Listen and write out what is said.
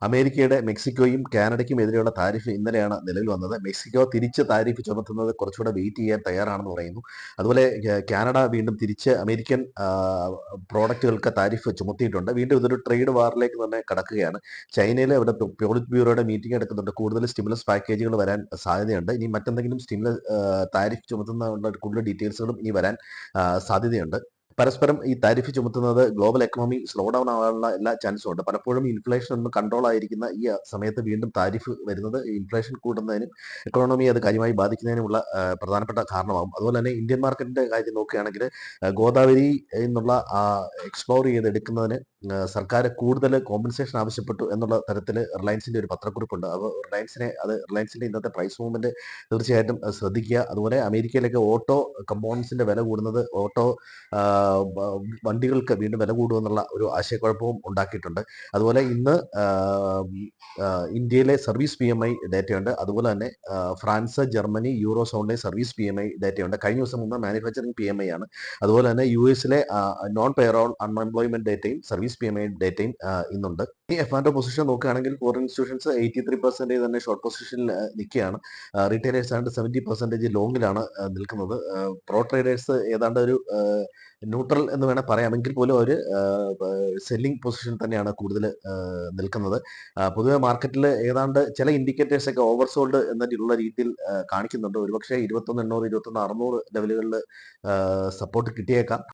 അമേരിക്കയുടെ മെക്സിക്കോയും കാനഡയ്ക്കും എതിരെയുള്ള താരിഫ് ഇന്നലെയാണ് നിലവിൽ വന്നത്. മെക്സിക്കോ തിരിച്ച് താരിഫ് ചുമത്തുന്നത് കുറച്ചുകൂടെ വെയിറ്റ് ചെയ്യാൻ തയ്യാറാണെന്ന് പറയുന്നു. അതുപോലെ കാനഡ വീണ്ടും തിരിച്ച് അമേരിക്കൻ പ്രോഡക്റ്റുകൾക്ക് താരിഫ് ചുമത്തിയിട്ടുണ്ട്. വീണ്ടും ഇതൊരു ട്രേഡ് വാറിലേക്ക് തന്നെ കടക്കുകയാണ്. ചൈനയിൽ ഇവിടെ പോളിറ്റ് ബ്യൂറോയുടെ മീറ്റിംഗ് എടുക്കുന്നുണ്ട്. കൂടുതൽ സ്റ്റിമുലസ് പാക്കേജുകൾ വരാൻ സാധ്യതയുണ്ട്. ഇനി മറ്റെന്തെങ്കിലും താരിഫ് ചുമത്തുന്ന കൂടുതൽ ഡീറ്റെയിൽസുകളും ഇനി വരാൻ സാധ്യതയുണ്ട്. പരസ്പരം ഈ താരിഫ് ചുമത്തുന്നത് ഗ്ലോബൽ എക്കണോമി സ്ലോ ഡൗൺ ആവാനുള്ള എല്ലാ ചാൻസും ഉണ്ട്. പലപ്പോഴും ഇൻഫ്ലേഷൻ ഒന്ന് കൺട്രോൾ ആയിരിക്കുന്ന ഈ സമയത്ത് വീണ്ടും താരിഫ് വരുന്നത് ഇൻഫ്ലേഷൻ കൂടുന്നതിനും എക്കണോമിയെ അത് കാര്യമായി ബാധിക്കുന്നതിനുമുള്ള പ്രധാനപ്പെട്ട കാരണമാകും. അതുപോലെ തന്നെ ഇന്ത്യൻ മാർക്കറ്റിന്റെ കാര്യം നോക്കുകയാണെങ്കിൽ ഗോദാവരി എന്നുള്ള എക്സ്പ്ലോർ ചെയ്തെടുക്കുന്നതിന് സർക്കാർ കൂടുതൽ കോമ്പൻസേഷൻ ആവശ്യപ്പെട്ടു എന്നുള്ള തരത്തിൽ റിലയൻസിന്റെ ഒരു പത്രക്കുറിപ്പുണ്ട്. അപ്പോൾ റിലയൻസിന്റെ ഇന്നത്തെ പ്രൈസ് മൂവ്മെന്റ് തീർച്ചയായിട്ടും ശ്രദ്ധിക്കുക. അതുപോലെ അമേരിക്കയിലേക്ക് ഓട്ടോ കമ്പോണൻസിന്റെ വില കൂടുന്നത് വണ്ടികൾക്ക് വീണ്ടും വില കൂടുമെന്നുള്ള ഒരു ആശയക്കുഴപ്പവും ഉണ്ടാക്കിയിട്ടുണ്ട്. അതുപോലെ ഇന്ന് ഇന്ത്യയിലെ സർവീസ് PMI ഡേറ്റയുണ്ട്. അതുപോലെ തന്നെ ഫ്രാൻസ്, ജർമ്മനി, യൂറോ സോണിലെ സർവീസ് PMI ഡേറ്റയുണ്ട്. കഴിഞ്ഞ ദിവസം മുമ്പ് മാനുഫാക്ചറിംഗ് PMI ആണ്. അതുപോലെ തന്നെ US നോൺ പെയറോൾ അൺഎംപ്ലോയ്മെന്റ് ഡേറ്റയും സർവീസ് PMI ഡേറ്റയും ഇന്നുണ്ട്. ഈ F&O പൊസിഷൻ നോക്കുകയാണെങ്കിൽ ഫോറിൻ ഇൻസ്റ്റിറ്റ്യൂഷൻസ് 83% തന്നെ ഷോർട്ട് പൊസിഷനിൽ നിൽക്കുകയാണ്. റീറ്റെയിലേഴ്സ് ആണ്ട് 70% ലോങ്ങിലാണ് നിൽക്കുന്നത്. പ്രോ ട്രേഡേഴ്സ് ഏതാണ്ട് ഒരു ന്യൂട്രൽ എന്ന് വേണേൽ പറയാം. എങ്കിൽ പോലും അവർ സെല്ലിംഗ് പൊസിഷൻ തന്നെയാണ് കൂടുതൽ നിൽക്കുന്നത്. പൊതുവെ മാർക്കറ്റിൽ ഏതാണ്ട് ചില ഇൻഡിക്കേറ്റേഴ്സ് ഒക്കെ ഓവർസോൾഡ് എന്നുള്ള രീതിയിൽ കാണിക്കുന്നുണ്ട്. ഒരുപക്ഷെ 21,800, 21,600 ലെവലുകളിൽ സപ്പോർട്ട് കിട്ടിയേക്കാം.